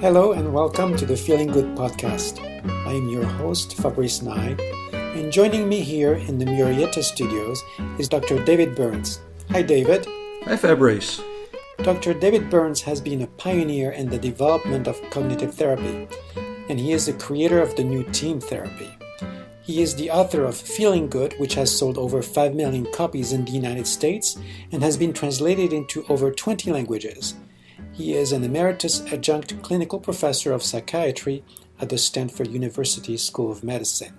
Hello and welcome to the Feeling Good podcast. I am your host, Fabrice Nye, and joining me here in the Murrieta studios is Dr. David Burns. Hi, David. Hi, Fabrice. Dr. David Burns has been a pioneer in the development of cognitive therapy, and he is the creator of the new team therapy. He is the author of Feeling Good, which has sold over 5 million copies in the United States and has been translated into over 20 languages. He is an emeritus adjunct clinical professor of psychiatry at the Stanford University School of Medicine.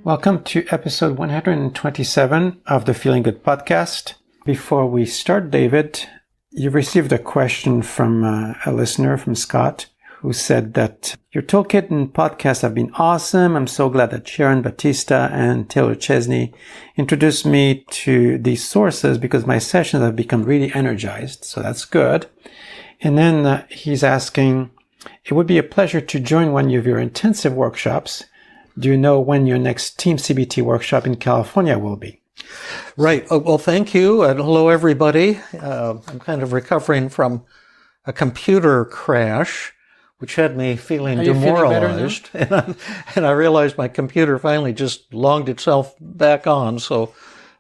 Welcome to episode 127 of the Feeling Good podcast. Before we start, David, you received a question from a listener, from Scott, who said that your toolkit and podcast have been awesome. I'm so glad that Sharon Batista and Taylor Chesney introduced me to these sources because my sessions have become really energized. So that's good. And then he's asking, it would be a pleasure to join one of your intensive workshops. Do you know when your next Team CBT workshop in California will be? Right. Well, thank you. And hello, everybody. I'm kind of recovering from a computer crash, which had me feeling demoralized. And I realized my computer finally just logged itself back on. So,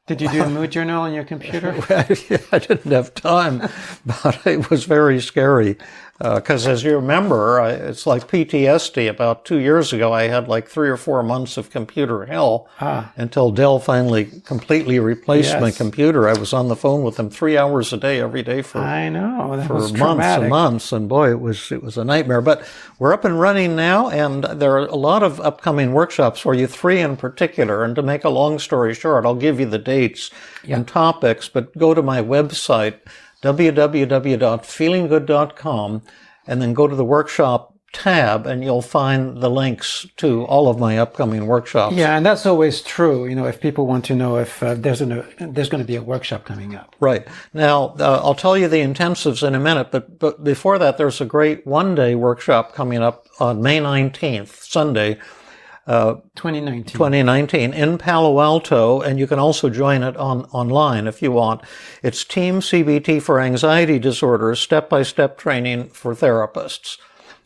did you do a mood journal on your computer? I didn't have time, but it was very scary. Because as you remember, it's like PTSD. About 2 years ago, I had like 3 or 4 months of computer hell until Dell finally completely replaced my computer. I was on the phone with them 3 hours a day every day for months and months. And boy, it was a nightmare. But we're up and running now, and there are a lot of upcoming workshops for you, 3 in particular. And to make a long story short, I'll give you the dates and topics, but go to my website, www.feelinggood.com, and then go to the workshop tab, and you'll find the links to all of my upcoming workshops. Yeah, and that's always true. You know, if people want to know if there's going to be a workshop coming up. Right. Now, I'll tell you the intensives in a minute, but before that, there's a great one-day workshop coming up on May 19th, Sunday, 2019 in Palo Alto, and you can also join it online if you want. It's Team CBT for Anxiety Disorders, step-by-step training for therapists.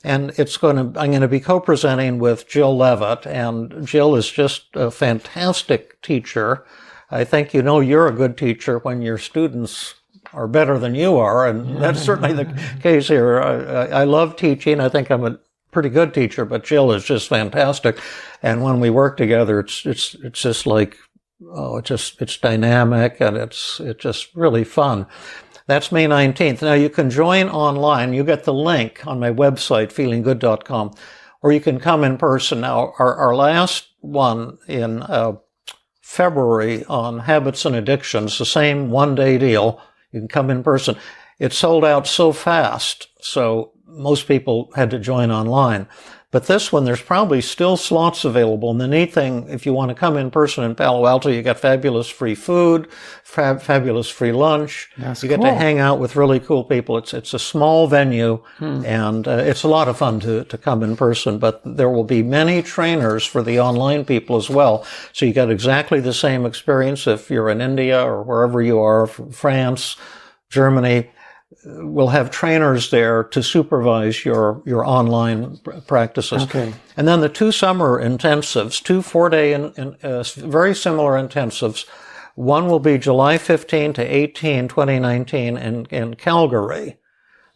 And I'm going to be co-presenting with Jill Levitt, and Jill is just a fantastic teacher. I think you're a good teacher when your students are better than you are, and that's certainly the case here. I love teaching. I think I'm a pretty good teacher, but Jill is just fantastic. And when we work together, it's just like, it's dynamic, and it's just really fun. That's May 19th. Now you can join online. You get the link on my website, feelinggood.com, or you can come in person. Now, our last one in February on habits and addictions, the same one-day deal. You can come in person. It sold out so fast, so most people had to join online. But this one, there's probably still slots available. And the neat thing, if you want to come in person in Palo Alto, you get fabulous free food, fabulous free lunch. You get to hang out with really cool people. It's a small venue, and it's a lot of fun to come in person. But there will be many trainers for the online people as well. So you get exactly the same experience if you're in India or wherever you are, France, Germany. We'll have trainers there to supervise your online practices. Okay. And then the 2 summer intensives, 2 4-day very similar intensives. One will be July 15 to 18, 2019 in Calgary.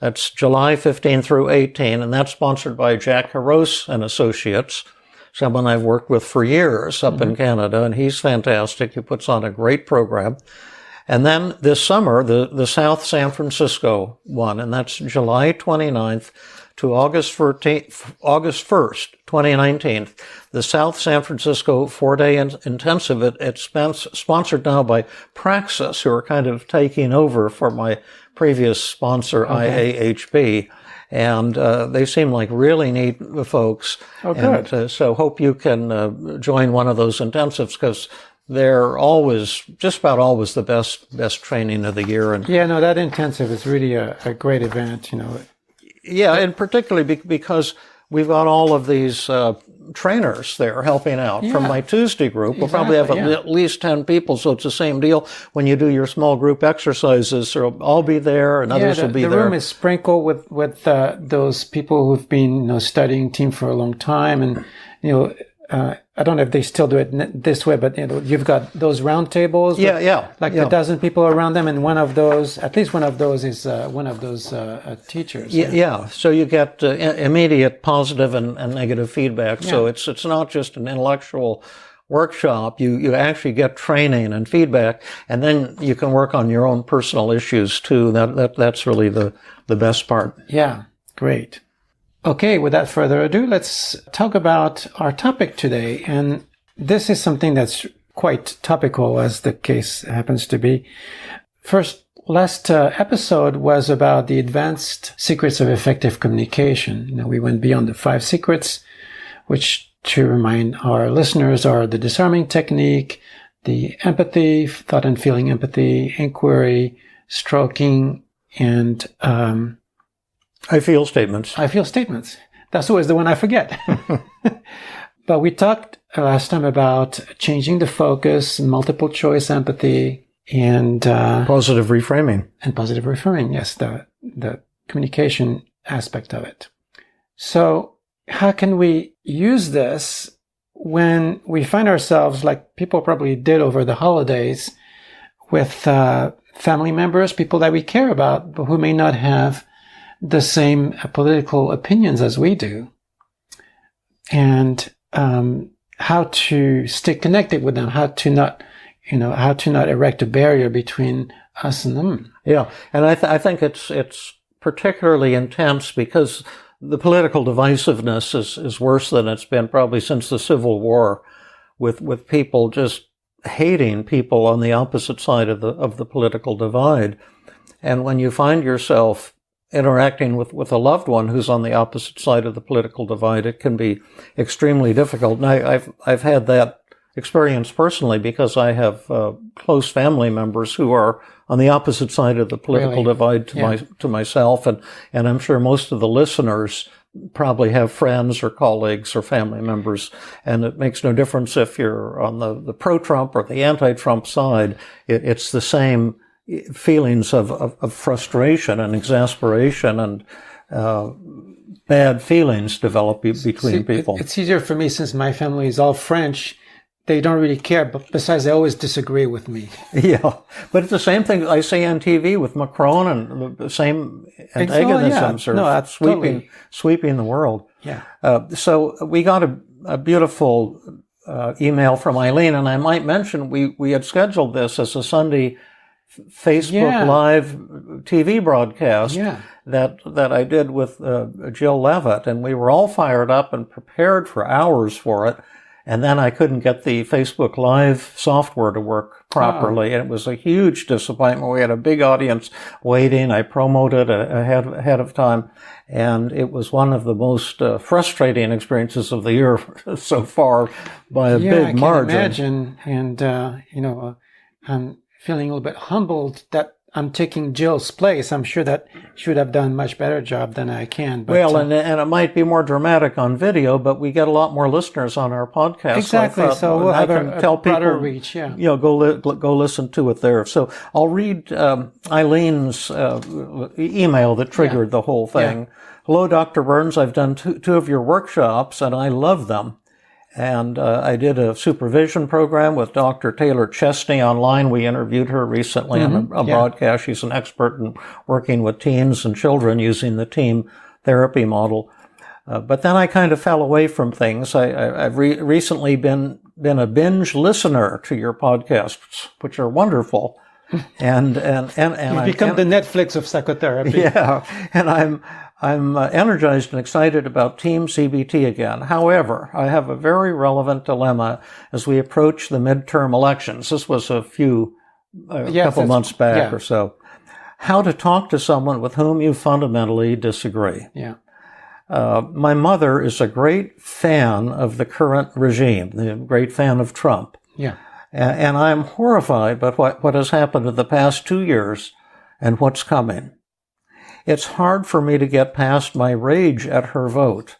That's July 15 through 18, and that's sponsored by Jack Harose and Associates, someone I've worked with for years up in Canada, and he's fantastic. He puts on a great program. And then this summer, the South San Francisco one, and that's July 29th to August 1st, 2019. The South San Francisco 4-day intensive, it's sponsored now by Praxis, who are kind of taking over for my previous sponsor, IAHB. And they seem like really neat folks. Oh, good. And so hope you can join one of those intensives, because they're just about always the best training of the year. And that intensive is really a great event, Yeah, and particularly because we've got all of these trainers there helping out from my Tuesday group. We'll probably have at least 10 people, so it's the same deal. When you do your small group exercises, so I'll be there and others will be there. The room is sprinkled with those people who've been studying team for a long time, and I don't know if they still do it this way, but you've got those round tables. A dozen people around them, and at least one of those is one of those teachers. So you get immediate positive and negative feedback. So it's not just an intellectual workshop. You actually get training and feedback, and then you can work on your own personal issues too. That's really the best part. Yeah, great. Okay, without further ado, let's talk about our topic today. And this is something that's quite topical, as the case happens to be. Last episode was about the advanced secrets of effective communication. We went beyond the 5 secrets, which, to remind our listeners, are the disarming technique, the empathy, thought and feeling empathy, inquiry, stroking, and I feel statements. That's always the one I forget. But we talked last time about changing the focus, multiple choice empathy, and positive reframing. And positive reframing, yes, the communication aspect of it. So how can we use this when we find ourselves, like people probably did over the holidays, with family members, people that we care about, but who may not have the same political opinions as we do, and how to stay connected with them, how to not erect a barrier between us and them. Yeah, and I think it's particularly intense because the political divisiveness is worse than it's been probably since the Civil War, with people just hating people on the opposite side of the political divide, and when you find yourself interacting with a loved one who's on the opposite side of the political divide, it can be extremely difficult. And I've had that experience personally because I have close family members who are on the opposite side of the political divide to myself, and I'm sure most of the listeners probably have friends or colleagues or family members, and it makes no difference if you're on the pro-Trump or the anti-Trump side. It's the same feelings of frustration and exasperation and bad feelings develop between people. It's easier for me since my family is all French. They don't really care, but besides, they always disagree with me. Yeah, but it's the same thing I see on TV with Macron, and the same antagonisms are sweeping the world. Yeah. So we got a beautiful email from Eileen, and I might mention we had scheduled this as a Sunday Facebook Live TV broadcast that I did with Jill Levitt, and we were all fired up and prepared for hours for it, and then I couldn't get the Facebook Live software to work properly, and it was a huge disappointment. We had a big audience waiting. I promoted ahead of time, and it was one of the most frustrating experiences of the year so far by a big margin. I can imagine, and feeling a little bit humbled that I'm taking Jill's place. I'm sure that she would have done a much better job than I can. But, and it might be more dramatic on video, but we get a lot more listeners on our podcast. Exactly. So we'll have a broader reach. Yeah. Go listen to it there. So I'll read Eileen's email that triggered the whole thing. Yeah. Hello, Dr. Burns. I've done two of your workshops, and I love them. And I did a supervision program with Dr. Taylor Chesney online. We interviewed her recently on a broadcast. She's an expert in working with teens and children using the team therapy model. But then I kind of fell away from things. I've recently been a binge listener to your podcasts, which are wonderful. And you've become the Netflix of psychotherapy. Yeah, and I'm energized and excited about Team CBT again. However, I have a very relevant dilemma as we approach the midterm elections. This was a couple months back or so. How to talk to someone with whom you fundamentally disagree. Yeah. My mother is a great fan of the current regime, a great fan of Trump. Yeah. And I'm horrified by what has happened in the past 2 years and what's coming. It's hard for me to get past my rage at her vote.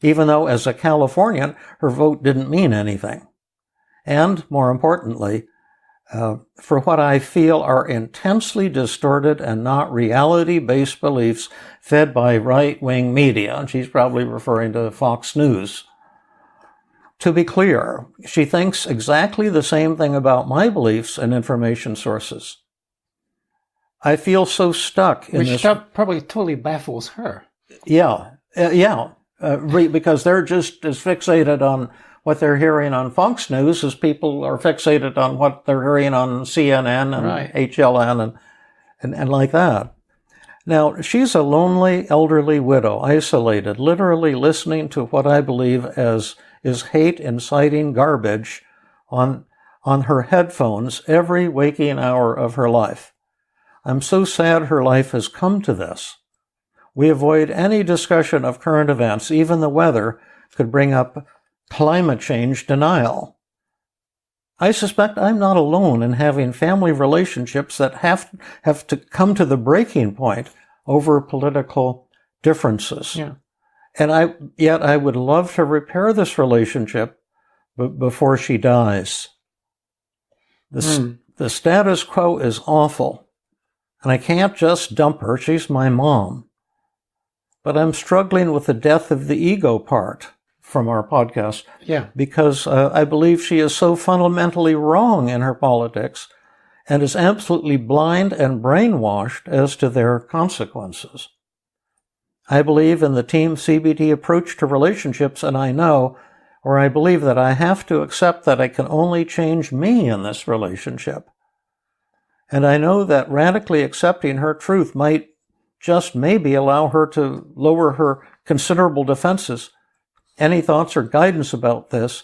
even though as a Californian, her vote didn't mean anything. And more importantly, for what I feel are intensely distorted and not reality-based beliefs fed by right-wing media. And she's probably referring to Fox News. To be clear, she thinks exactly the same thing about my beliefs and information sources. I feel so stuck in this. Which probably totally baffles her. Yeah, because they're just as fixated on what they're hearing on Fox News as people are fixated on what they're hearing on CNN and right. HLN and like that. Now, she's a lonely, elderly widow, isolated, literally listening to what I believe is hate-inciting garbage on her headphones every waking hour of her life. I'm so sad her life has come to this. We avoid any discussion of current events. Even the weather could bring up climate change denial. I suspect I'm not alone in having family relationships that have to come to the breaking point over political differences. Yeah. And yet I would love to repair this relationship before she dies. The status quo is awful, and I can't just dump her. She's my mom. But I'm struggling with the death of the ego part from our podcast. Yeah. Because I believe she is so fundamentally wrong in her politics and is absolutely blind and brainwashed as to their consequences. I believe in the Team CBT approach to relationships, and I believe that I have to accept that I can only change me in this relationship. And I know that radically accepting her truth might just maybe allow her to lower her considerable defenses. Any thoughts or guidance about this?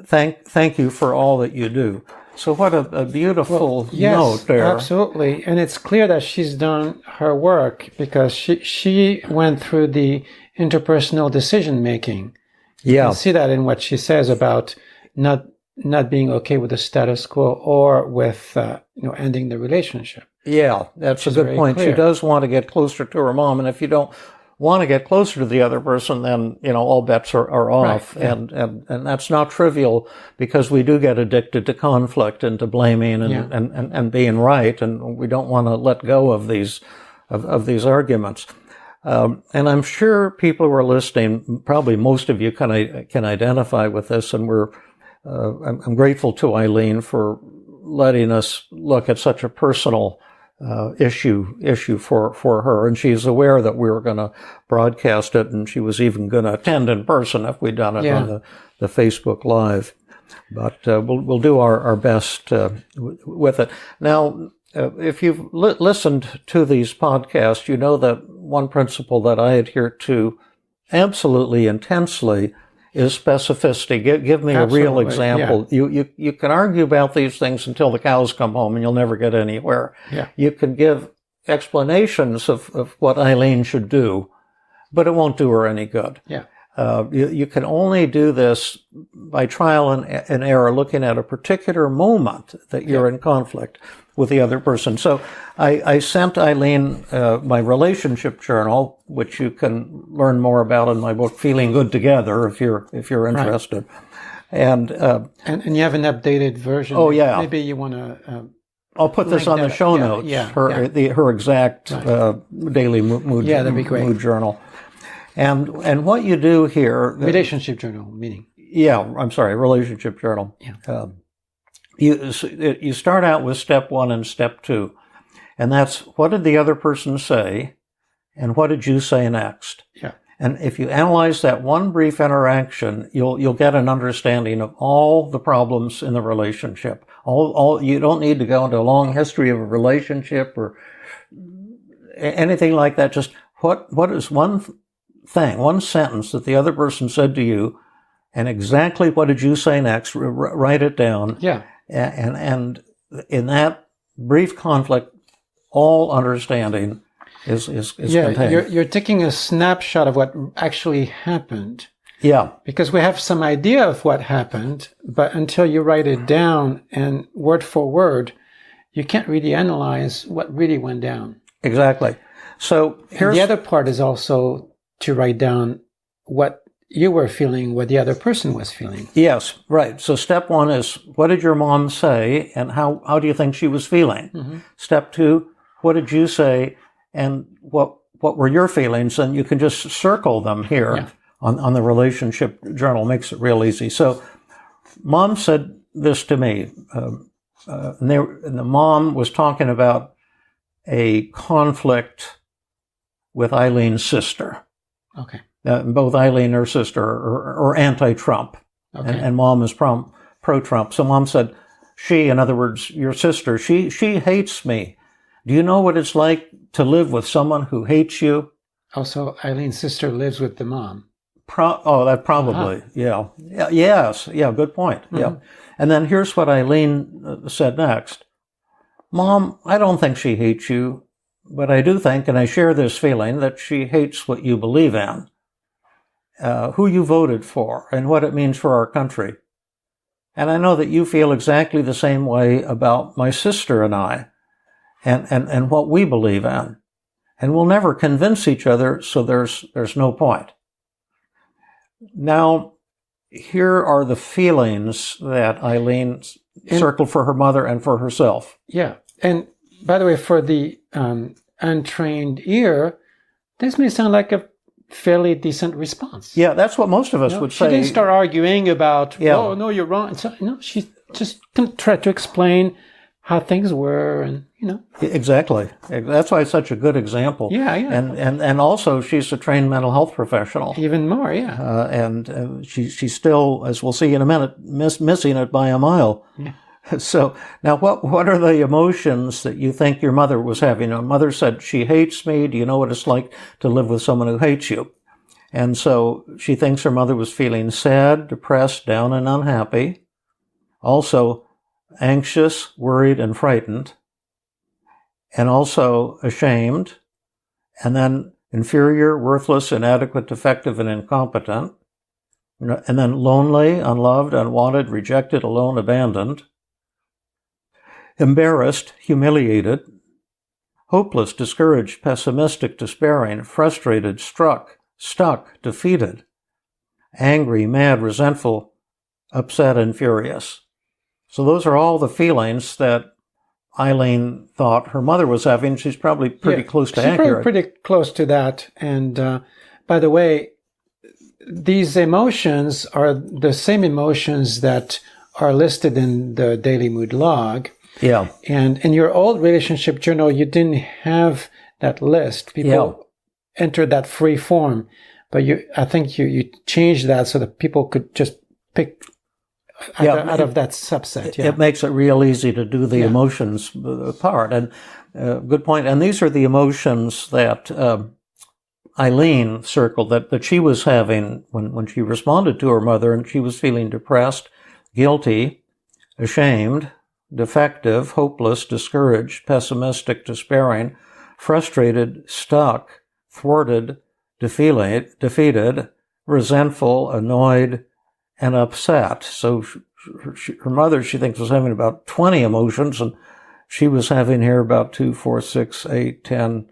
Thank you for all that you do. So what a beautiful note there. Absolutely. And it's clear that she's done her work because she went through the interpersonal decision making. You can see that in what she says about not being okay with the status quo or with ending the relationship. Yeah, that's a good point. Clear. She does want to get closer to her mom, and if you don't want to get closer to the other person, then all bets are off. Right, yeah. And that's not trivial because we do get addicted to conflict and to blaming and being right, and we don't want to let go of these arguments. And I'm sure people who are listening, probably most of you can identify with this, and I'm grateful to Eileen for letting us look at such a personal issue for her, and she's aware that we were going to broadcast it, and she was even going to attend in person if we'd done it on the Facebook Live. But we'll do our best with it. Now, if you've listened to these podcasts, you know that one principle that I adhere to absolutely intensely is specificity. Give me a real example. Yeah. You can argue about these things until the cows come home and you'll never get anywhere. Yeah. You can give explanations of what Eileen should do, but it won't do her any good. Yeah. You can only do this by trial and error, looking at a particular moment that you're in conflict with the other person. So I sent Eileen my relationship journal, which you can learn more about in my book, Feeling Good Together, if you're interested. Right. And you have an updated version. Oh, yeah. Maybe you want to... I'll put this on the show notes, her exact daily mood, that'd be great. Mood journal. And what you do here... Relationship journal, meaning. Yeah, I'm sorry, relationship journal. Yeah. You start out with step 1 and step 2, and that's what did the other person say, and what did you say next? Yeah. And if you analyze that one brief interaction, you'll get an understanding of all the problems in the relationship. You don't need to go into a long history of a relationship or anything like that. Just what is one thing, one sentence that the other person said to you, and exactly what did you say next? Write it down. Yeah. And in that brief conflict, all understanding is contained. You're taking a snapshot of what actually happened. Yeah. Because we have some idea of what happened, but until you write it down and word for word, you can't really analyze what really went down. Exactly. So the other part is also to write down what you were feeling what the other person was feeling. Yes, right. So step one is, what did your mom say, and how do you think she was feeling? Mm-hmm. Step two, what did you say, and what were your feelings? And you can just circle them here on the relationship journal. Makes it real easy. So Mom said this to me. And the mom was talking about a conflict with Eileen's sister. Okay. Both Eileen and her sister are anti-Trump. Okay. And Mom is pro-Trump. So Mom said, in other words, your sister, she hates me. Do you know what it's like to live with someone who hates you? Also, Eileen's sister lives with the mom. That probably, yeah. Yes, yeah, good point, mm-hmm. Yeah. And then here's what Eileen said next. Mom, I don't think she hates you, but I do think, and I share this feeling, that she hates what you believe in, who you voted for, and what it means for our country. And I know that you feel exactly the same way about my sister and I, and what we believe in. And we'll never convince each other, so there's no point. Now, here are the feelings that Eileen circled for her mother and for herself. Yeah. And by the way, for the untrained ear, this may sound like a fairly decent response. Yeah, that's what most of us would say. She didn't start arguing about, oh, no, you're wrong. So, she just tried to explain how things were, and Exactly. That's why it's such a good example. Yeah. And also she's a trained mental health professional. Even more, yeah. And she's still, as we'll see in a minute, missing it by a mile. Yeah. So now what are the emotions that you think your mother was having? Her mother said, she hates me. Do you know what it's like to live with someone who hates you? And so she thinks her mother was feeling sad, depressed, down, and unhappy. Also anxious, worried, and frightened. And also ashamed. And then inferior, worthless, inadequate, defective, and incompetent. And then lonely, unloved, unwanted, rejected, alone, abandoned. Embarrassed, humiliated, hopeless, discouraged, pessimistic, despairing, frustrated, stuck, defeated, angry, mad, resentful, upset, and furious. So those are all the feelings that Eileen thought her mother was having. She's probably pretty close to accurate. Pretty close to that. And by the way, these emotions are the same emotions that are listed in the Daily Mood Log. Yeah. And in your old relationship journal, you didn't have that list. People entered that free form, but I think you changed that so that people could just pick out of that subset. Yeah. It makes it real easy to do the emotions part. And good point. And these are the emotions that Eileen circled that she was having when she responded to her mother, and she was feeling depressed, guilty, ashamed, defective, hopeless, discouraged, pessimistic, despairing, frustrated, stuck, thwarted, defeated, resentful, annoyed, and upset. So her mother, she thinks, was having about 20 emotions, and she was having here about 2, 4, 6, 8, 10,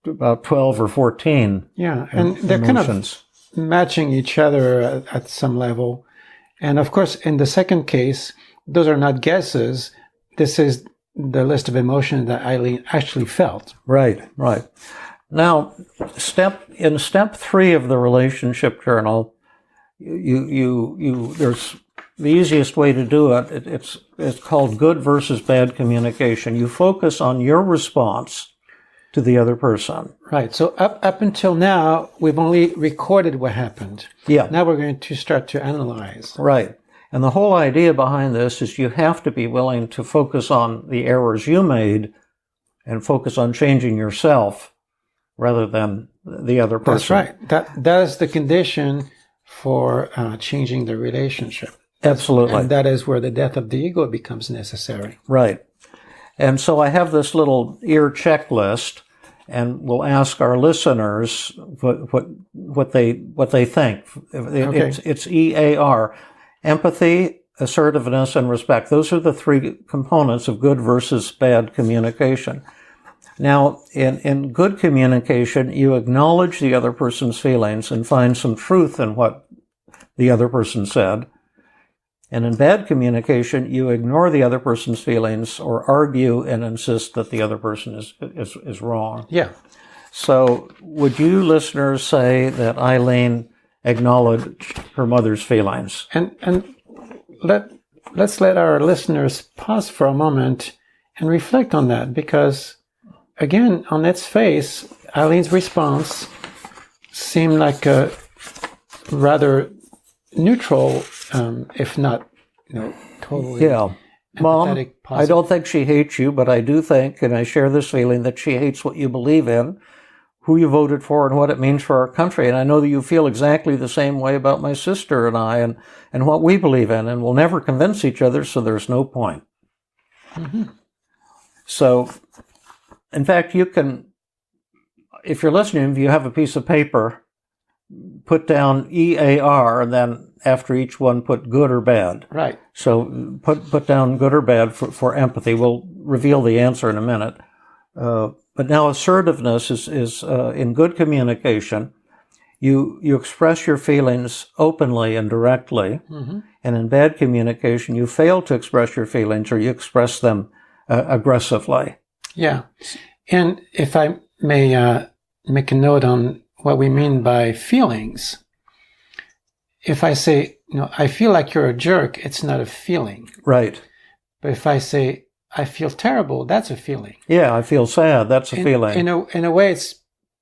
about 12 or 14. Yeah, and they're emotions. Kind of matching each other at some level. And of course, in the second case, those are not guesses. This is the list of emotions that Eileen actually felt. Right. Now, in step 3 of the relationship journal, there's the easiest way to do it. It's called good versus bad communication. You focus on your response to the other person. Right. So up until now, we've only recorded what happened. Yeah. Now we're going to start to analyze. Right. And the whole idea behind this is you have to be willing to focus on the errors you made and focus on changing yourself rather than the other person. That's right. That is the condition for changing the relationship. Absolutely. And that is where the death of the ego becomes necessary. Right. And so I have this little ear checklist, and we'll ask our listeners what they think. Okay. It's EAR. Empathy, assertiveness, and respect. Those are the 3 components of good versus bad communication. Now, in good communication, you acknowledge the other person's feelings and find some truth in what the other person said. And in bad communication, you ignore the other person's feelings or argue and insist that the other person is wrong. Yeah. So would you listeners say that Eileen acknowledged her mother's feelings? And let's let our listeners pause for a moment and reflect on that, because again, on its face, Eileen's response seemed like a rather neutral, if not, totally. Yeah. Mom, I don't think she hates you, but I do think, and I share this feeling, that she hates what you believe in, who you voted for, and what it means for our country. And I know that you feel exactly the same way about my sister and I, and what we believe in, and we'll never convince each other, so there's no point. Mm-hmm. So, in fact, you can, if you're listening, if you have a piece of paper, put down EAR, and then after each one put good or bad. Right. So put down good or bad for empathy. We'll reveal the answer in a minute. But now assertiveness is in good communication. You express your feelings openly and directly. Mm-hmm. And in bad communication, you fail to express your feelings, or you express them aggressively. Yeah. And if I may make a note on what we mean by feelings, if I say, I feel like you're a jerk, it's not a feeling. Right. But if I say, I feel terrible, that's a feeling. Yeah, I feel sad, that's a feeling. In a way, it's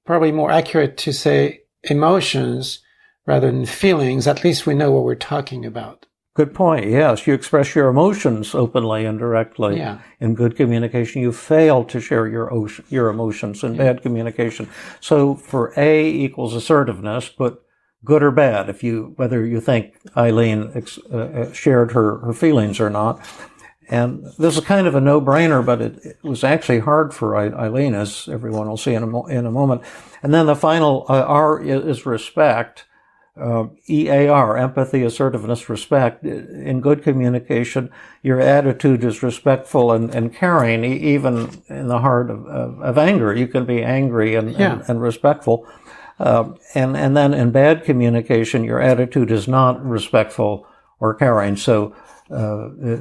probably more accurate to say emotions rather than feelings. At least we know what we're talking about. Good point. Yes, you express your emotions openly and directly. Yeah. In good communication, you fail to share your emotions in bad communication. So for A equals assertiveness, but good or bad, whether you think Eileen shared her feelings or not. And this is kind of a no-brainer, but it was actually hard for Eileen, as everyone will see in a moment. And then the final R is respect. EAR, empathy, assertiveness, respect. In good communication, your attitude is respectful and caring, even in the heart of anger. You can be angry and respectful. And then in bad communication, your attitude is not respectful or caring. So,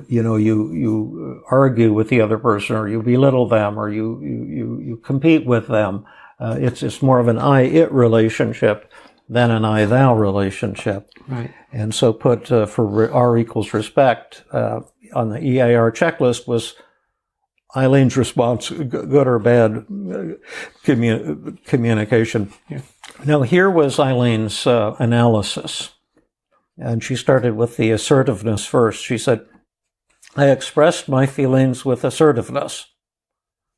you argue with the other person, or you belittle them, or you compete with them. It's more of an I-it relationship than an I-thou relationship. Right. And so put for R equals respect on the EAR checklist was Eileen's response, good or bad communication. Yeah. Now here was Eileen's analysis. And she started with the assertiveness first. She said, I expressed my feelings with assertiveness.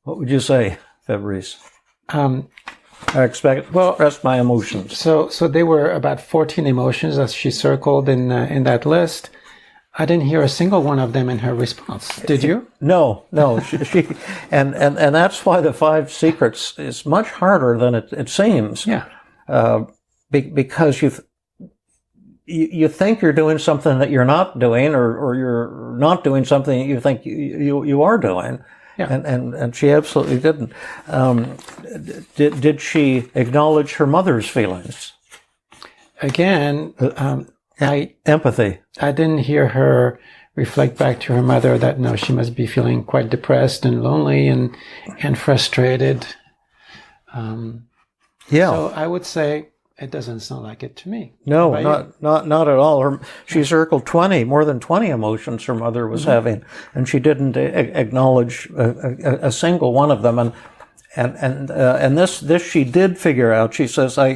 What would you say, Fabrice? I expressed my emotions. So there were about 14 emotions that she circled in that list. I didn't hear a single one of them in her response. Did you? No. She and that's why the 5 secrets is much harder than it seems. Yeah. Because you think you're doing something that you're not doing, or you're not doing something that you think you are doing. Yeah. And she absolutely didn't. Did she acknowledge her mother's feelings? Again, empathy. I didn't hear her reflect back to her mother that no, she must be feeling quite depressed and lonely and frustrated. So I would say it doesn't sound like it to me. No, not at all. She circled more than 20 emotions her mother was having, and she didn't acknowledge a single one of them. And this she did figure out. She says, I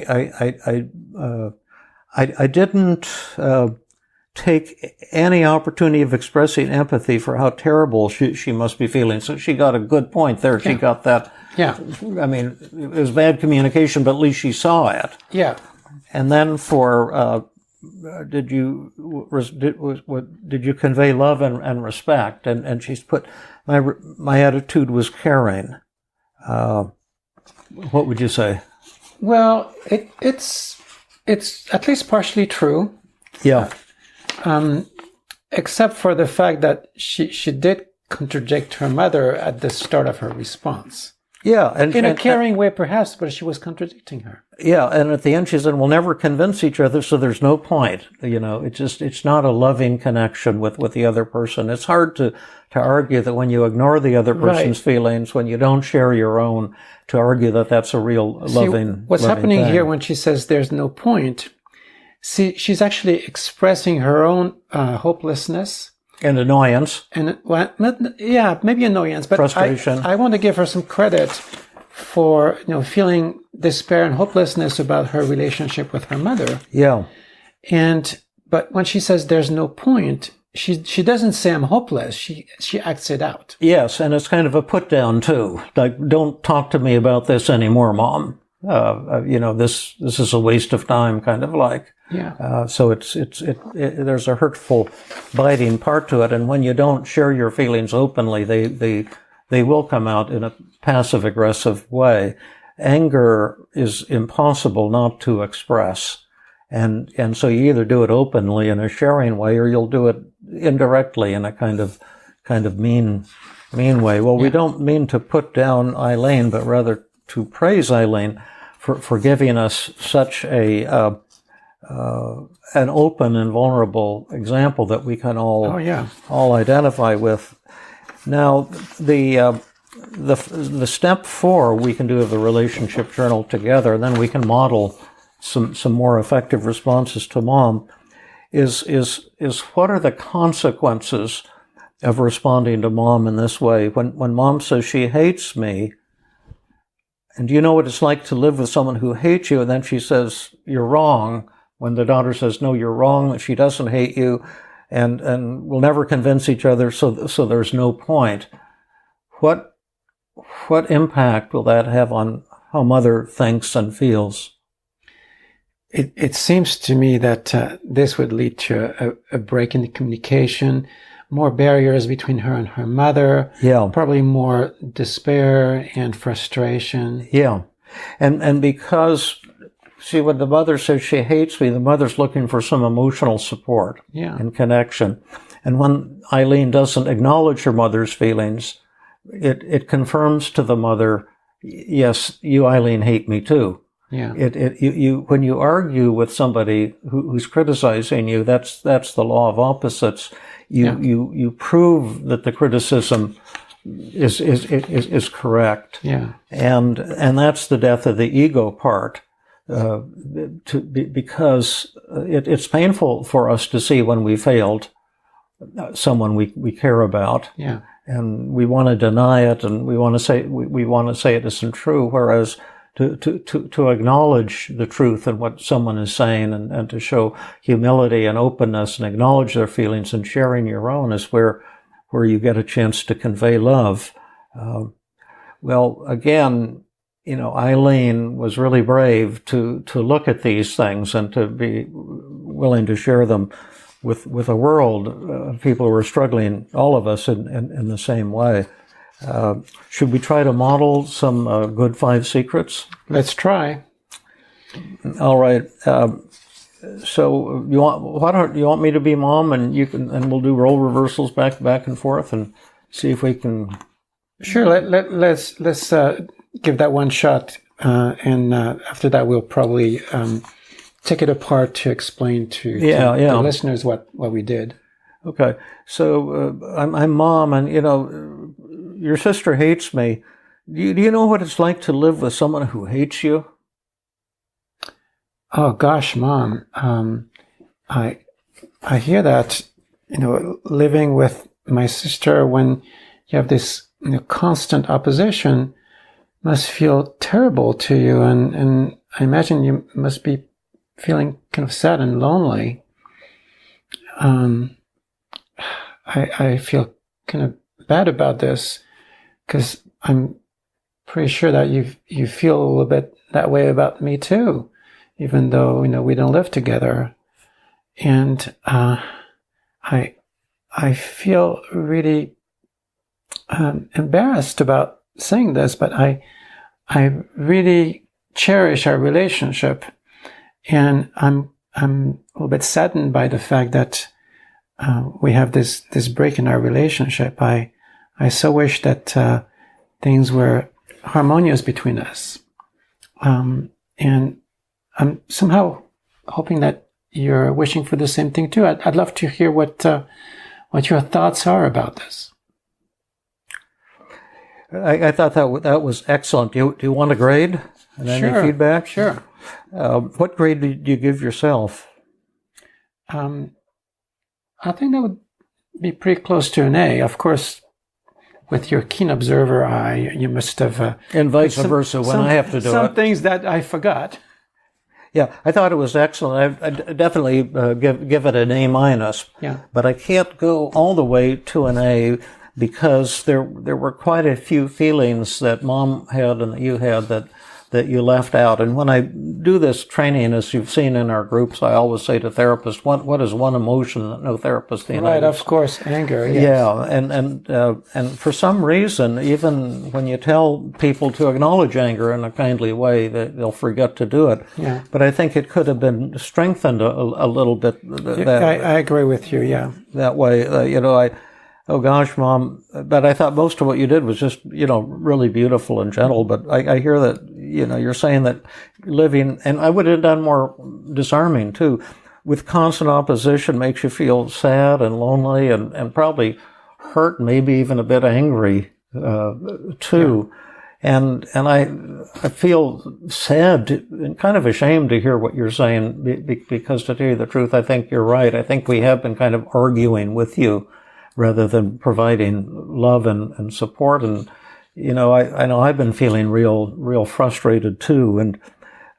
didn't take any opportunity of expressing empathy for how terrible she must be feeling. So she got a good point there. She got that. Yeah. I mean, it was bad communication, but at least she saw it. Yeah. And then for, did you convey love and respect? And she's put, my attitude was caring. What would you say? Well, it's at least partially true. Yeah. Except for the fact that she did contradict her mother at the start of her response. Yeah. In a caring way, perhaps, but she was contradicting her. Yeah. And at the end, she said, we'll never convince each other, so there's no point. It's not a loving connection with the other person. It's hard to argue that when you ignore the other person's feelings, when you don't share your own, to argue that that's a real loving what's loving happening thing. here when she says there's no point, she's actually expressing her own hopelessness. And annoyance. And maybe annoyance, but frustration. I want to give her some credit for feeling despair and hopelessness about her relationship with her mother. Yeah. But when she says there's no point, she doesn't say I'm hopeless. She acts it out. Yes, and it's kind of a put down too. Like, don't talk to me about this anymore, Mom. This is a waste of time, kind of like. Yeah. So there's a hurtful, biting part to it, and when you don't share your feelings openly, they will come out in a passive aggressive way. Anger is impossible not to express, and so you either do it openly in a sharing way, or you'll do it indirectly in a kind of mean way. Well, we don't mean to put down Eileen, but rather to praise Eileen for giving us such an open and vulnerable example that we can all identify with. Now, the step 4 we can do of the relationship journal together, and then we can model some more effective responses to Mom. Is what are the consequences of responding to Mom in this way? When Mom says she hates me, and do you know what it's like to live with someone who hates you? And then she says, you're wrong. When the daughter says, no, you're wrong, that she doesn't hate you, and we'll never convince each other, so there's no point. What impact will that have on how Mother thinks and feels? It seems to me that this would lead to a break in the communication, more barriers between her and her mother. Yeah. Probably more despair and frustration. Yeah. And because, see, when the mother says she hates me, the mother's looking for some emotional support and connection. And when Eileen doesn't acknowledge her mother's feelings, it confirms to the mother, yes, you, Eileen, hate me too. Yeah. When you argue with somebody who's criticizing you, that's the law of opposites. You prove that the criticism is correct. Yeah. And that's the death of the ego part. Because it's painful for us to see when we failed someone we care about. Yeah. And we want to deny it, and we want to say it isn't true, whereas to acknowledge the truth in what someone is saying, and to show humility and openness and acknowledge their feelings, and sharing your own is where you get a chance to convey love. Well, again, Eileen was really brave to look at these things and to be willing to share them with a world of people who are struggling, all of us, in the same way. Should we try to model some good 5 secrets? Let's try. All right. So you want me to be Mom, and and we'll do role reversals back and forth and see if we can. Sure. Let's give that one shot, and after that we'll probably take it apart to explain to the listeners what we did. Okay. So I'm Mom, and your sister hates me. Do you know what it's like to live with someone who hates you? Oh gosh, Mom. I hear that, living with my sister when you have this constant opposition must feel terrible to you, and I imagine you must be feeling kind of sad and lonely. I feel kind of bad about this, because I'm pretty sure that you feel a little bit that way about me too, even though we don't live together. And I feel really embarrassed about saying this, but I really cherish our relationship, and I'm a little bit saddened by the fact that we have this break in our relationship. I so wish that things were harmonious between us. And I'm somehow hoping that you're wishing for the same thing too. I'd love to hear what your thoughts are about this. I thought that was excellent. Do you want a grade and any feedback? Sure. What grade did you give yourself? I think that would be pretty close to an A. Of course, with your keen observer eye, you must have... and vice versa when I have to do some things that I forgot. Yeah, I thought it was excellent. I definitely give it an A minus. Yeah. But I can't go all the way to an A because there were quite a few feelings that Mom had and that you had that you left out. And when I do this training, as you've seen in our groups, I always say to therapists, what is one emotion that no therapist knows? Right, of course, anger. Yes. Yeah, and for some reason, even when you tell people to acknowledge anger in a kindly way, they'll forget to do it. Yeah. But I think it could have been strengthened a little bit. I agree with you. Yeah. That way, oh gosh, Mom, but I thought most of what you did was just, really beautiful and gentle. But I hear that, you're saying that living, and I would have done more disarming too, with constant opposition makes you feel sad and lonely and probably hurt, maybe even a bit angry, too. Yeah. And I feel sad and kind of ashamed to hear what you're saying because to tell you the truth, I think you're right. I think we have been kind of arguing with you rather than providing love and support. And, I know I've been feeling real frustrated too. And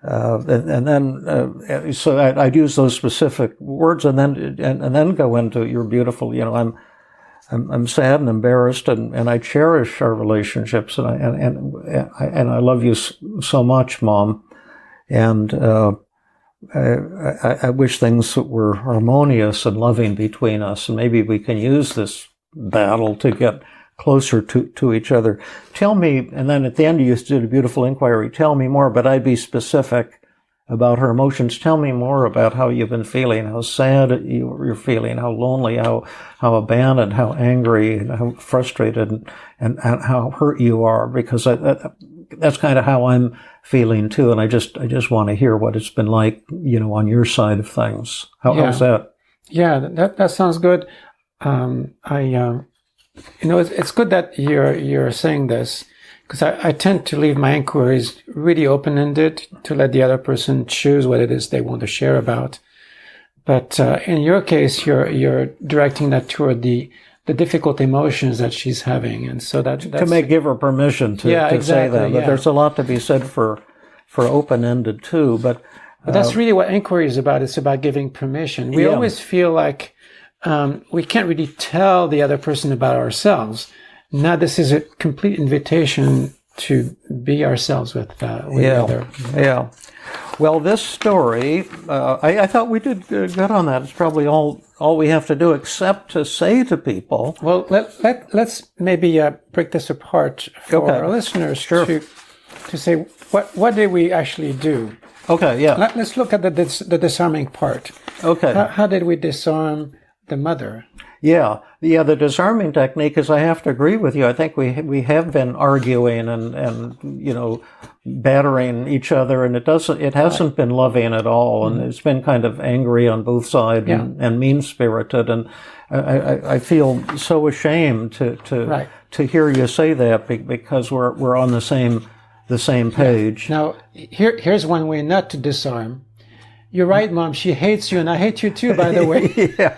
then, so I'd use those specific words and then go into your beautiful, I'm sad and embarrassed and I cherish our relationships and I love you so much, Mom. And, I wish things were harmonious and loving between us, and maybe we can use this battle to get closer to each other. Tell me, and then at the end you did a beautiful inquiry, tell me more, but I'd be specific about her emotions. Tell me more about how you've been feeling, how sad you're feeling, how lonely, how abandoned, how angry, how frustrated, and how hurt you are, because that's kind of how I'm feeling too, and I just want to hear what it's been like, on your side of things. How's that? Yeah, that sounds good. It's good that you're saying this, because I tend to leave my inquiries really open-ended to let the other person choose what it is they want to share about. But in your case, you're directing that toward the difficult emotions that she's having, and so that's to give her permission to say that. But there's a lot to be said for open-ended too. But that's really what inquiry is about. It's about giving permission. We always feel like we can't really tell the other person about ourselves. Now, this is a complete invitation to be ourselves with the other. Yeah. Well, this story, I thought we did good on that. It's probably all we have to do, except to say to people. Well, let's maybe break this apart for our listeners to say what did we actually do. Okay. Yeah. Let's look at the disarming part. Okay. How did we disarm the mother? Yeah. The disarming technique is, I have to agree with you. I think we have been arguing and battering each other, and it hasn't been loving at all, and it's been kind of angry on both sides and mean-spirited, and I feel so ashamed to hear you say that, because we're on the same page. Now, here's one way not to disarm. You're right, Mom. She hates you, and I hate you too, by the way. Yeah,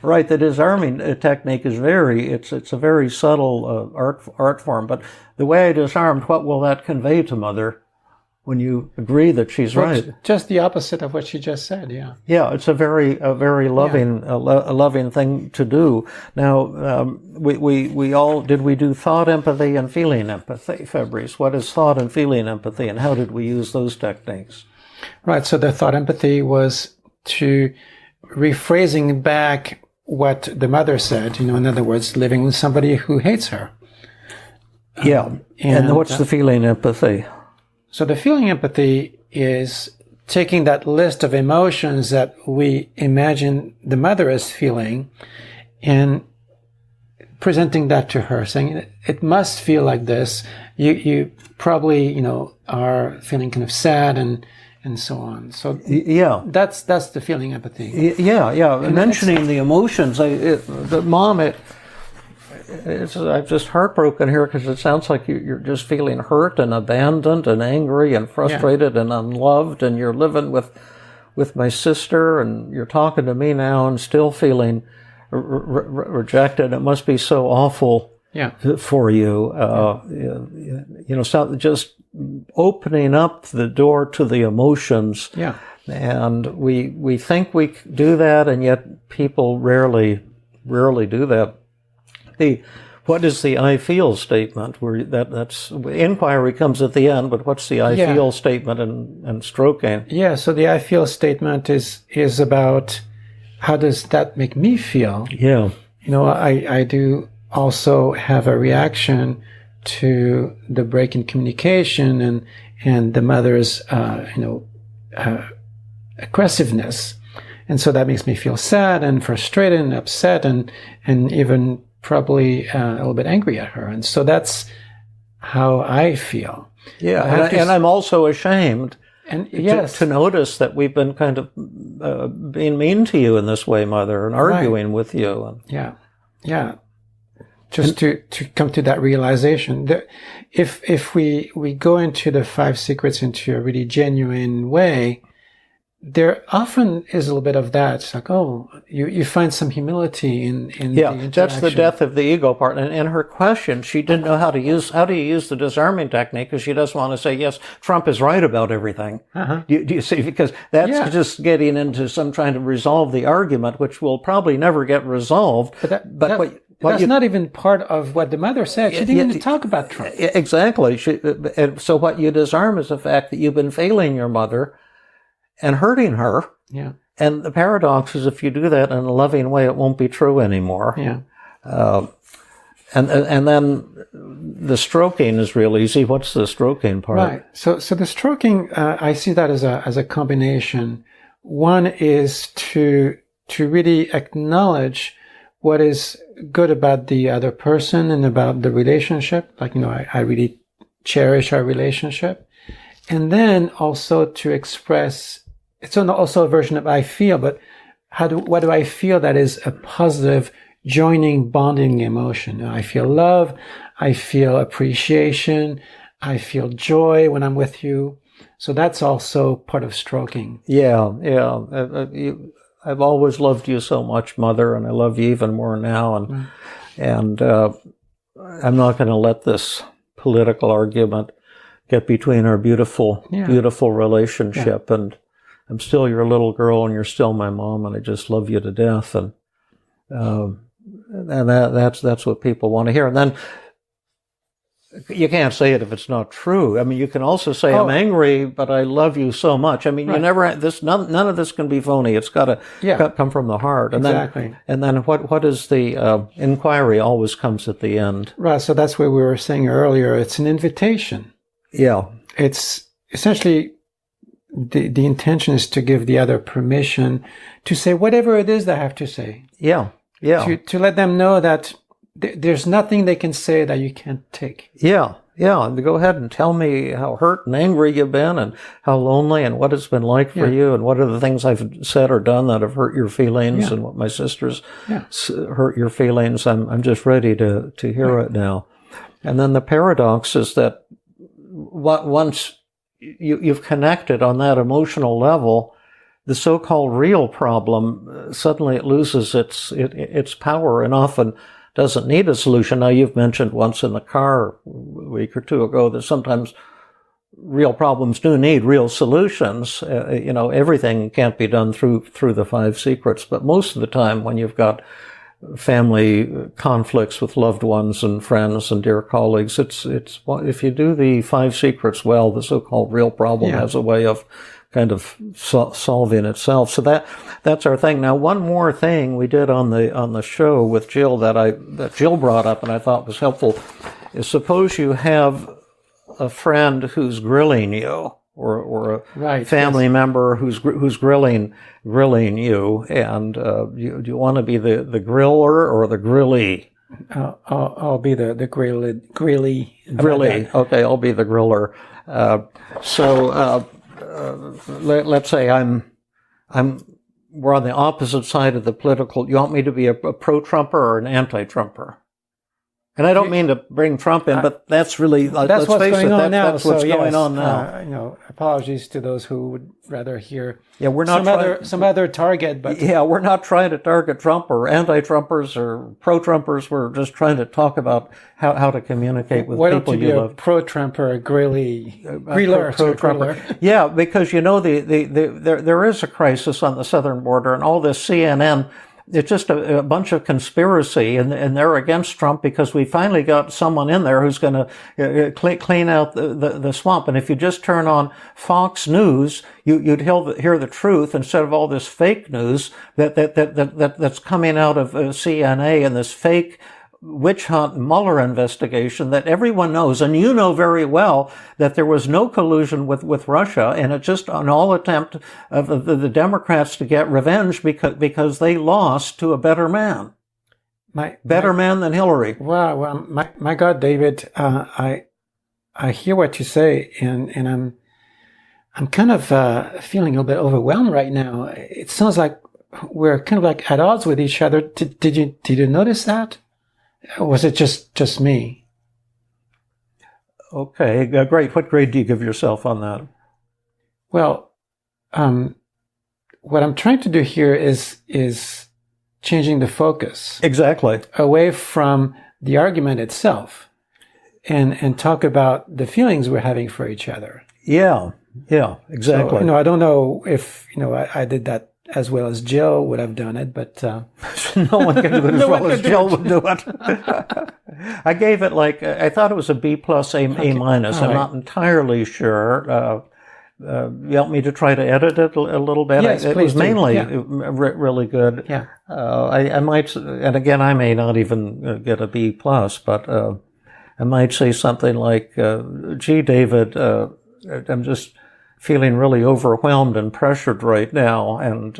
right. The disarming technique is it's a very subtle art form. But the way I disarmed, what will that convey to Mother when you agree that she's right? Just the opposite of what she just said. Yeah. Yeah, it's a very loving, a loving thing to do. Now, we all did we do thought empathy and feeling empathy, Fabrice? What is thought and feeling empathy, and how did we use those techniques? Right. So the thought empathy was to rephrasing back what the mother said, in other words, living with somebody who hates her. Yeah. And what's the feeling empathy? So the feeling empathy is taking that list of emotions that we imagine the mother is feeling and presenting that to her, saying it must feel like this. You probably, are feeling kind of sad and so on. So yeah, that's the feeling, empathy. Yeah. And mentioning the emotions, I'm just heartbroken here because it sounds like you're just feeling hurt and abandoned and angry and frustrated and unloved, and you're living with my sister, and you're talking to me now and still feeling rejected. It must be so awful for you. So just opening up the door to the emotions. Yeah. And we think we do that, and yet people rarely do that. What is the I feel statement? Where that's inquiry comes at the end, but what's the I feel statement and stroking? Yeah, so the I feel statement is about how does that make me feel? Yeah. I do also have a reaction to the break in communication and the mother's aggressiveness. And so that makes me feel sad and frustrated and upset and even probably a little bit angry at her. And so that's how I feel. Yeah, and I'm also ashamed to notice that we've been kind of being mean to you in this way, Mother, and arguing with you. Yeah. Just to come to that realization. If we go into the 5 secrets into a really genuine way, there often is a little bit of that. It's like, you find some humility in the interaction. That's the death of the ego part. And in her question, she didn't know how do you use the disarming technique, because she doesn't want to say, yes, Trump is right about everything. Do you see? Because that's just getting into some trying to resolve the argument, which will probably never get resolved. But that's not even part of what the mother said. She didn't even talk about Trump. Exactly. So what you disarm is the fact that you've been failing your mother and hurting her. Yeah. And the paradox is, if you do that in a loving way, it won't be true anymore. Yeah. And then the stroking is real easy. What's the stroking part? Right. So the stroking, I see that as a combination. One is to really acknowledge what is good about the other person and about the relationship. Like, I really cherish our relationship. And then also to express, it's also a version of I feel, but what do I feel that is a positive joining, bonding emotion? I feel love. I feel appreciation. I feel joy when I'm with you. So that's also part of stroking. Yeah. I've always loved you so much, Mother, and I love you even more now. And I'm not going to let this political argument get between our beautiful relationship. Yeah. And I'm still your little girl, and you're still my mom, and I just love you to death. And that's what people want to hear. And then you can't say it if it's not true. I mean, you can also say, I'm angry, but I love you so much. I mean, you never, none of this can be phony. It's got to come from the heart. And exactly. Then what is the inquiry always comes at the end. Right. So that's what we were saying earlier. It's an invitation. Yeah. It's essentially the intention is to give the other permission to say whatever it is they have to say. Yeah. To let them know that there's nothing they can say that you can't take. Yeah. And go ahead and tell me how hurt and angry you've been, and how lonely, and what it's been like for you, and what are the things I've said or done that have hurt your feelings, and what my sisters hurt your feelings. I'm just ready to hear it now. And then the paradox is that once you've connected on that emotional level, the so-called real problem, suddenly it loses its power and often doesn't need a solution. Now, you've mentioned once in the car a week or two ago that sometimes real problems do need real solutions. Everything can't be done through the 5 secrets, but most of the time when you've got family conflicts with loved ones and friends and dear colleagues, it's if you do the 5 secrets well, the so-called real problem has a way of kind of solving itself. So that's our thing. Now, one more thing we did on the show with Jill that Jill brought up and I thought was helpful is, suppose you have a friend who's grilling you, or a family member who's grilling you, and do you want to be the griller or the grillee? I'll be the grilly. Okay, I'll be the griller. Let's say we're on the opposite side of the political. You want me to be a pro-Trumper or an anti-Trumper? And I don't mean to bring Trump in, but that's really, that's what's going on now. That's what's going on now. Apologies to those who would rather hear we're not some other target. But we're not trying to target Trump or anti-Trumpers or pro-Trumpers. We're just trying to talk about how to communicate with people you love. Pro-Trumper, griller. Yeah, because there is a crisis on the southern border, and all this CNN. It's just a bunch of conspiracy, and they're against Trump because we finally got someone in there who's going to clean out the swamp. And if you just turn on Fox News, you'd hear the truth instead of all this fake news that's coming out of CNA and this fake witch hunt Mueller investigation that everyone knows, and you know very well that there was no collusion with Russia, and it's just an all attempt of the Democrats to get revenge because they lost to a better man. Better man than Hillary. Well, my God, David, I hear what you say, and I'm kind of feeling a little bit overwhelmed right now. It sounds like we're kind of like at odds with each other. Did you notice that? Or was it just me? Okay, great. What grade do you give yourself on that? Well, what I'm trying to do here is changing the focus. Exactly. Away from the argument itself and talk about the feelings we're having for each other. Yeah, exactly. So, I don't know if, I did that as well as Jill would have done it, but no one can do it as well as Jill would do it. I gave it I thought it was a B plus, A minus. I'm not entirely sure. You help me to try to edit it a little bit? Yes, it was mainly really good. Yeah. I might, and again, I may not even get a B plus, but I might say something like, gee, David, I'm just feeling really overwhelmed and pressured right now, and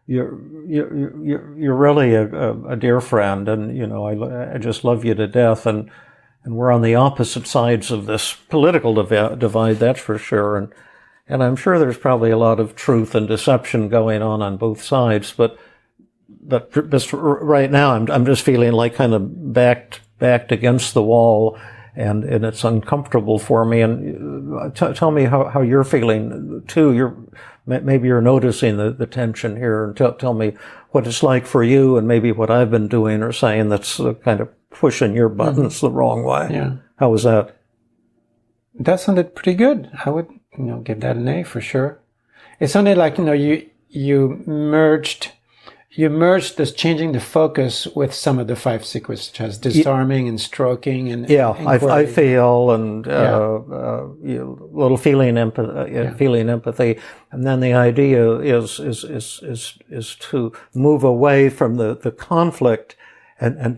you're really a dear friend, and I just love you to death, and we're on the opposite sides of this political divide, that's for sure, and I'm sure there's probably a lot of truth and deception going on both sides, but just right now I'm just feeling like kind of backed against the wall. And it's uncomfortable for me. And tell me how you're feeling too. Maybe you're noticing the tension here, and tell me what it's like for you, and maybe what I've been doing or saying that's kind of pushing your buttons the wrong way. Yeah. How was that? That sounded pretty good. I would, give that an A for sure. It sounded like, you merged this changing the focus with some of the 5 secrets, such as disarming and stroking and I feel and little feeling empathy, and then the idea is to move away from the conflict and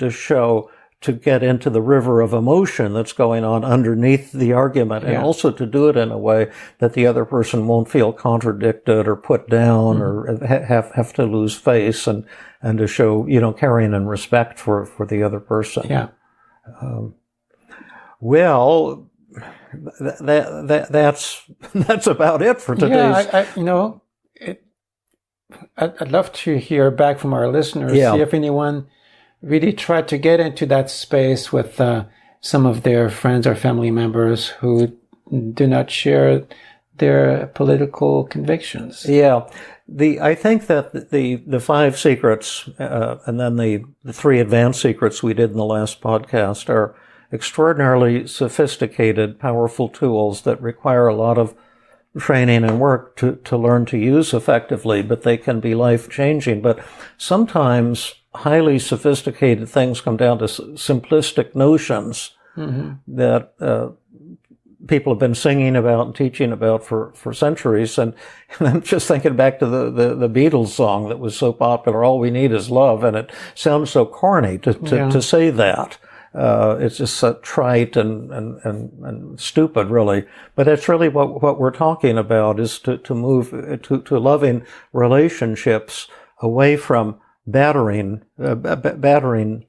to get into the river of emotion that's going on underneath the argument, and also to do it in a way that the other person won't feel contradicted or put down or have to lose face, and to show, caring and respect for the other person. Yeah. Well, that's about it for today's. Yeah, I'd love to hear back from our listeners. See if anyone really tried to get into that space with some of their friends or family members who do not share their political convictions. Yeah. I think that the 5 secrets and then the 3 advanced secrets we did in the last podcast are extraordinarily sophisticated, powerful tools that require a lot of training and work to learn to use effectively, but they can be life-changing. But sometimes highly sophisticated things come down to simplistic notions that people have been singing about and teaching about for centuries. And I'm just thinking back to the Beatles song that was so popular, All We Need Is Love, and it sounds so corny to say that. It's just so trite and stupid, really. But it's really what we're talking about, is to move to loving relationships away from battering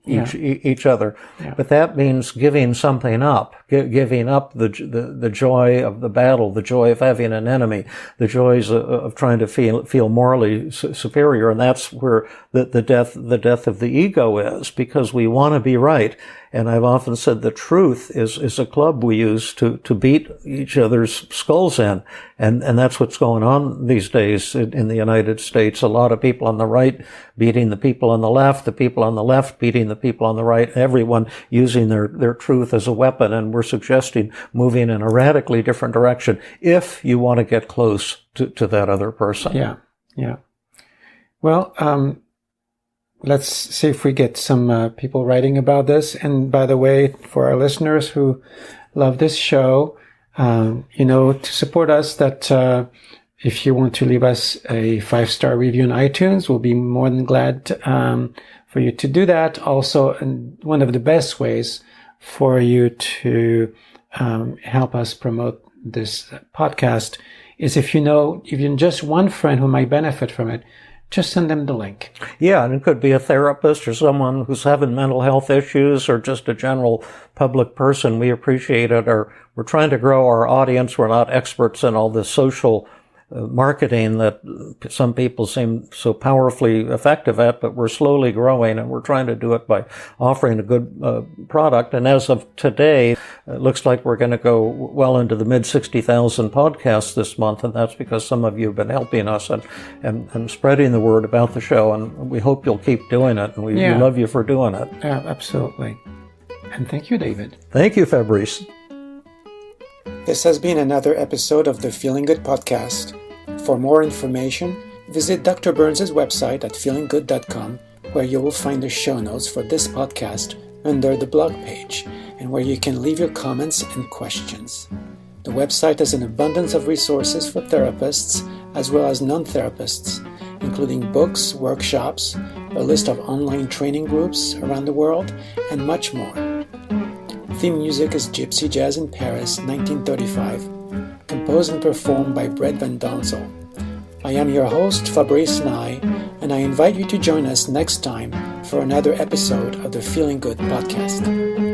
each other. Yeah. But that means giving something up, giving up the joy of the battle, the joy of having an enemy, the joys of trying to feel morally superior. And that's where the death of the ego is, because we want to be right. And I've often said the truth is a club we use to beat each other's skulls in. And that's what's going on these days in the United States. A lot of people on the right beating the people on the people on the left beating the people on the right, everyone using their truth as a weapon. And we're suggesting moving in a radically different direction if you want to get close to that other person. Yeah. Well, let's see if we get some people writing about this. And by the way, for our listeners who love this show, to support us, that if you want to leave us a 5-star review on iTunes, we'll be more than glad for you to do that. Also, and one of the best ways for you to help us promote this podcast is if you know even just one friend who might benefit from it, just send them the link. Yeah, and it could be a therapist or someone who's having mental health issues or just a general public person. We appreciate it. Or we're trying to grow our audience. We're not experts in all this social marketing that some people seem so powerfully effective at, but we're slowly growing, and we're trying to do it by offering a good product. And as of today, it looks like we're going to go well into the mid 60,000 podcasts this month, and that's because some of you have been helping us and spreading the word about the show, and we hope you'll keep doing it, and we love you for doing it. Yeah, absolutely. And thank you, David. Thank you, Fabrice. This has been another episode of the Feeling Good podcast. For more information, visit Dr. Burns' website at feelinggood.com, where you will find the show notes for this podcast under the blog page, and where you can leave your comments and questions. The website has an abundance of resources for therapists as well as non-therapists, including books, workshops, a list of online training groups around the world, and much more. Theme music is Gypsy Jazz in Paris, 1935, composed and performed by Brett Van Donsel. I am your host, Fabrice Nye, and I invite you to join us next time for another episode of the Feeling Good podcast.